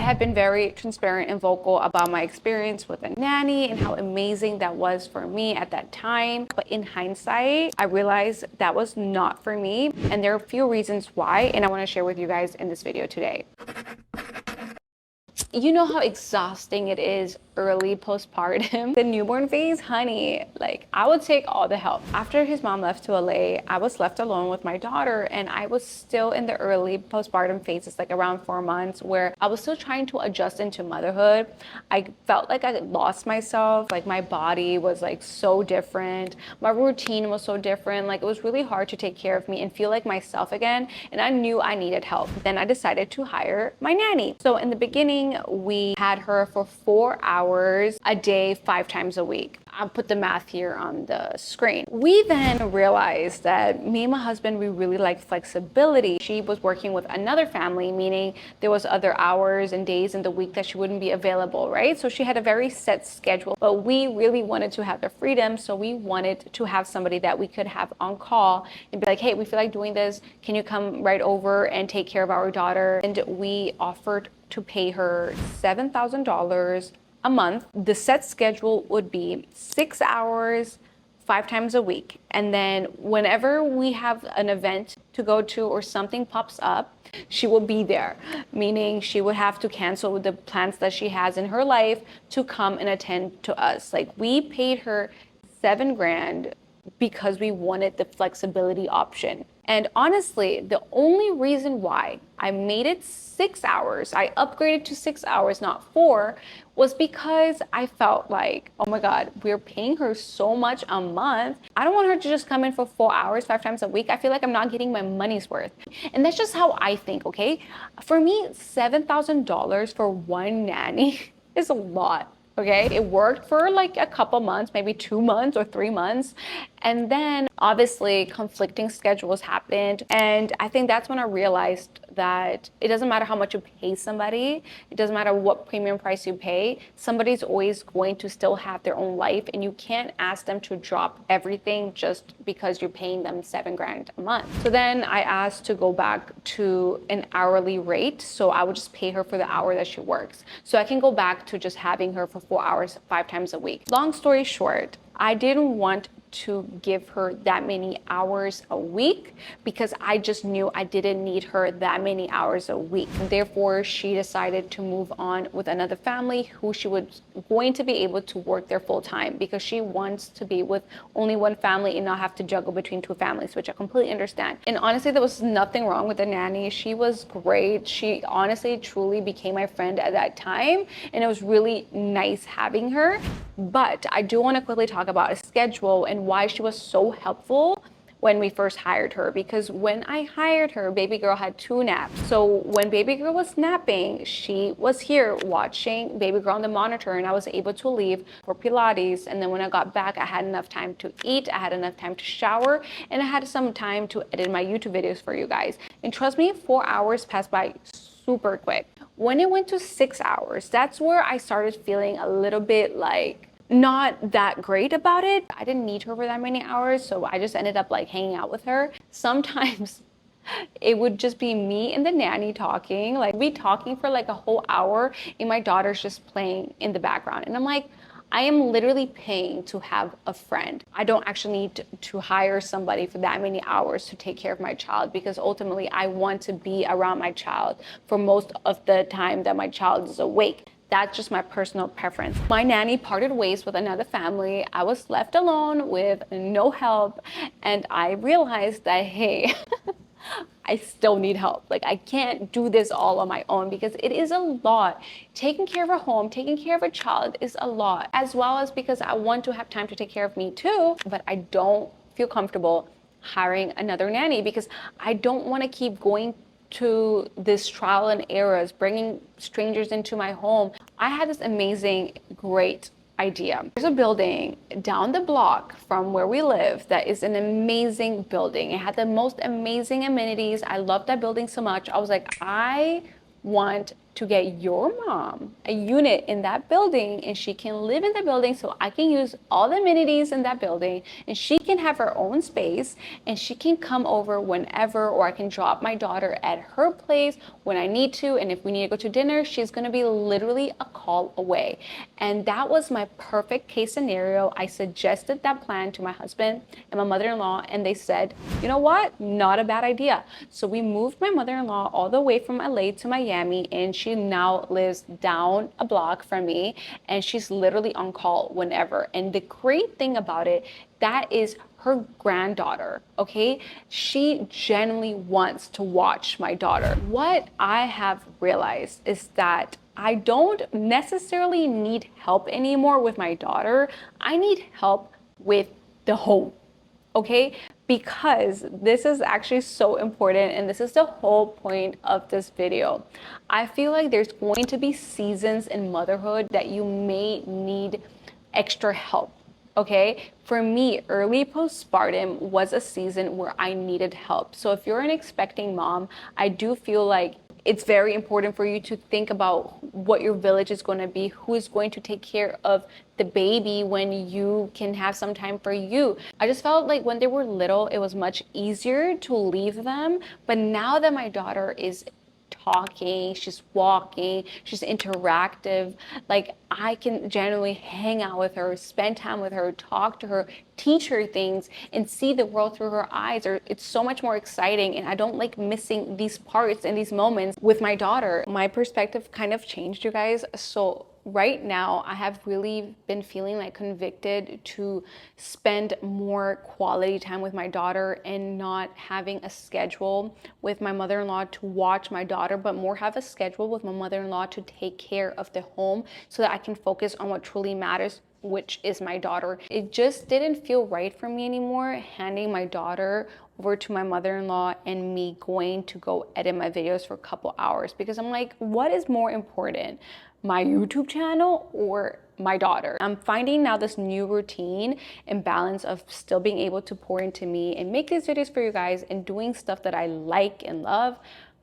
have been very transparent and vocal about my experience with a nanny and how amazing that was for me at that time. But in hindsight, I realized that was not for me. And there are a few reasons why, and I want to share with you guys in this video today. You know how exhausting it is early postpartum? The newborn phase, honey, like I would take all the help. After his mom left to LA, I was left alone with my daughter, and I was still in the early postpartum phases, like around 4 months, where I was still trying to adjust into motherhood. I felt like I lost myself, like my body was like so different. My routine was so different. Like it was really hard to take care of me and feel like myself again. And I knew I needed help. Then I decided to hire my nanny. So in the beginning, we had her for 4 hours a day, 5 times a week. I'll put the math here on the screen. We then realized that me and my husband, we really like flexibility. She was working with another family, meaning there was other hours and days in the week that she wouldn't be available, right? So she had a very set schedule, but we really wanted to have the freedom. So we wanted to have somebody that we could have on call and be like, hey, we feel like doing this. Can you come right over and take care of our daughter? And we offered to pay her $7,000 a month. The set schedule would be 6 hours, 5 times a week. And then whenever we have an event to go to or something pops up, she will be there, meaning she would have to cancel the plans that she has in her life to come and attend to us. Like we paid her $7,000 because we wanted the flexibility option. And honestly, the only reason why I made it 6 hours, I upgraded to 6 hours, not 4, was because I felt like, oh my God, we're paying her so much a month. I don't want her to just come in for 4 hours, 5 times a week. I feel like I'm not getting my money's worth. And that's just how I think, okay? For me, $7,000 for one nanny is a lot. Okay, it worked for like a couple months, maybe 2 months or 3 months. And then obviously conflicting schedules happened. And I think that's when I realized that it doesn't matter how much you pay somebody. It doesn't matter what premium price you pay. Somebody's always going to still have their own life, and you can't ask them to drop everything just because you're paying them $7,000 a month. So then I asked to go back to an hourly rate. So I would just pay her for the hour that she works. So I can go back to just having her for 4 hours, 5 times a week. Long story short, I didn't want to give her that many hours a week because I just knew I didn't need her that many hours a week. Therefore, she decided to move on with another family who she was going to be able to work there full time because she wants to be with only one family and not have to juggle between 2 families, which I completely understand. And honestly, there was nothing wrong with the nanny. She was great. She honestly, truly became my friend at that time. And it was really nice having her. But I do want to quickly talk about a schedule and why she was so helpful when we first hired her. Because when I hired her, baby girl had 2 naps. So when baby girl was napping, she was here watching baby girl on the monitor, and I was able to leave for Pilates. And then when I got back, I had enough time to eat, I had enough time to shower, and I had some time to edit my YouTube videos for you guys. And trust me, 4 hours passed by super quick. When it went to 6 hours, that's where I started feeling a little bit like not that great about it. I didn't need her for that many hours, so I just ended up like hanging out with her. Sometimes it would just be me and the nanny talking, like we talking for like a whole hour and my daughter's just playing in the background. And I'm like, I am literally paying to have a friend. I don't actually need to hire somebody for that many hours to take care of my child, because ultimately I want to be around my child for most of the time that my child is awake. That's just my personal preference. My nanny parted ways with another family. I was left alone with no help, and I realized that, hey, I still need help. Like I can't do this all on my own because it is a lot. Taking care of a home, taking care of a child is a lot, as well as because I want to have time to take care of me too, but I don't feel comfortable hiring another nanny because I don't want to keep going to this trial and errors, bringing strangers into my home. I had this amazing, great idea. There's a building down the block from where we live that is an amazing building. It had the most amazing amenities. I love that building so much. I was like, I want to get your mom a unit in that building, and she can live in the building so I can use all the amenities in that building, and she can have her own space, and she can come over whenever, or I can drop my daughter at her place when I need to, and if we need to go to dinner, she's gonna be literally a call away. And that was my perfect case scenario. I suggested that plan to my husband and my mother-in-law, and they said, you know what, not a bad idea. So we moved my mother-in-law all the way from LA to Miami, and she now lives down a block from me, and she's literally on call whenever. And the great thing about it, that is her granddaughter, okay? She genuinely wants to watch my daughter. What I have realized is that I don't necessarily need help anymore with my daughter. I need help with the home, okay? Because this is actually so important, and this is the whole point of this video. I feel like there's going to be seasons in motherhood that you may need extra help. Okay, for me, early postpartum was a season where I needed help. So if you're an expecting mom, I do feel like it's very important for you to think about what your village is going to be, who is going to take care of the baby when you can have some time for you. I just felt like when they were little, it was much easier to leave them. But now that my daughter is talking, she's walking, she's interactive, like I can generally hang out with her, spend time with her, talk to her, teach her things, and see the world through her eyes. Or it's so much more exciting, and I don't like missing these parts and these moments with my daughter. My perspective kind of changed, you guys. So right now, I have really been feeling like convicted to spend more quality time with my daughter and not having a schedule with my mother-in-law to watch my daughter, but more have a schedule with my mother-in-law to take care of the home so that I can focus on what truly matters, which is my daughter. It just didn't feel right for me anymore handing my daughter over to my mother-in-law and me going to go edit my videos for a couple hours, because I'm like, what is more important? My YouTube channel or my daughter? I'm finding now this new routine and balance of still being able to pour into me and make these videos for you guys and doing stuff that I like and love,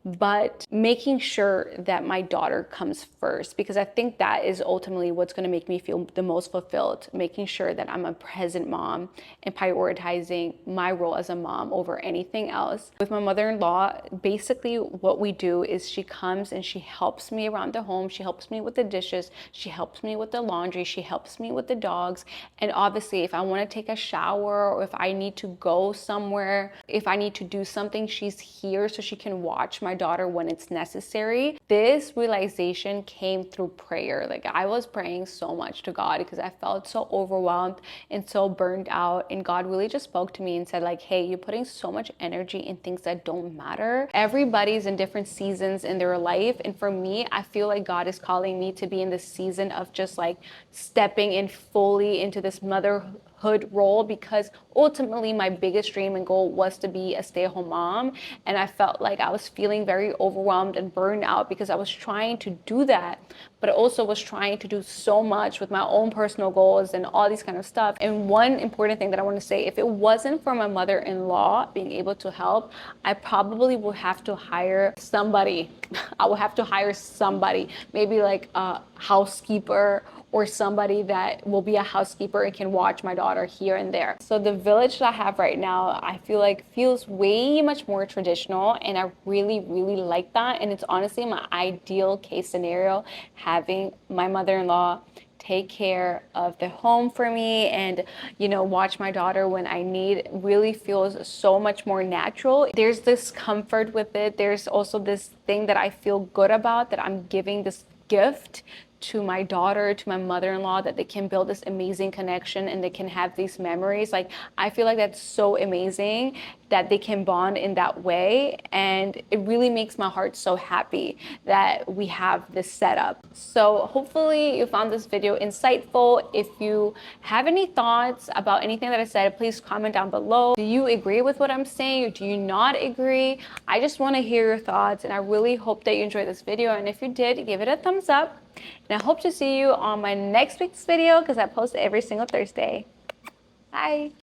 but making sure that my daughter comes first, because I think that is ultimately what's going to make me feel the most fulfilled, making sure that I'm a present mom and prioritizing my role as a mom over anything else. With my mother-in-law, basically what we do is she comes and she helps me around the home, she helps me with the dishes, she helps me with the laundry, she helps me with the dogs, and obviously if I want to take a shower or if I need to go somewhere, if I need to do something, she's here so she can watch my daughter when it's necessary. This realization came through prayer. Like I was praying so much to God because I felt so overwhelmed and so burned out, and God really just spoke to me and said like, hey, you're putting so much energy in things that don't matter. Everybody's in different seasons in their life, and for me, I feel like God is calling me to be in this season of just like stepping in fully into this motherhood role, because ultimately my biggest dream and goal was to be a stay-at-home mom, and I felt like I was feeling very overwhelmed and burned out because I was trying to do that, but I also was trying to do so much with my own personal goals and all these kind of stuff. And one important thing that I want to say, if it wasn't for my mother-in-law being able to help, I probably would have to hire somebody. I would have to hire somebody, maybe like a housekeeper or somebody that will be a housekeeper and can watch my daughter here and there. So the village that I have right now, I feel like feels way much more traditional, and I really, really like that. And it's honestly my ideal case scenario, having my mother-in-law take care of the home for me and, you know, watch my daughter when I need. Really feels so much more natural. There's this comfort with it. There's also this thing that I feel good about, that I'm giving this gift to my daughter, to my mother-in-law, that they can build this amazing connection and they can have these memories. Like, I feel like that's so amazing that they can bond in that way. And it really makes my heart so happy that we have this setup. So hopefully you found this video insightful. If you have any thoughts about anything that I said, please comment down below. Do you agree with what I'm saying, or do you not agree? I just want to hear your thoughts, and I really hope that you enjoyed this video. And if you did, give it a thumbs up. And I hope to see you on my next week's video, because I post every single Thursday. Bye.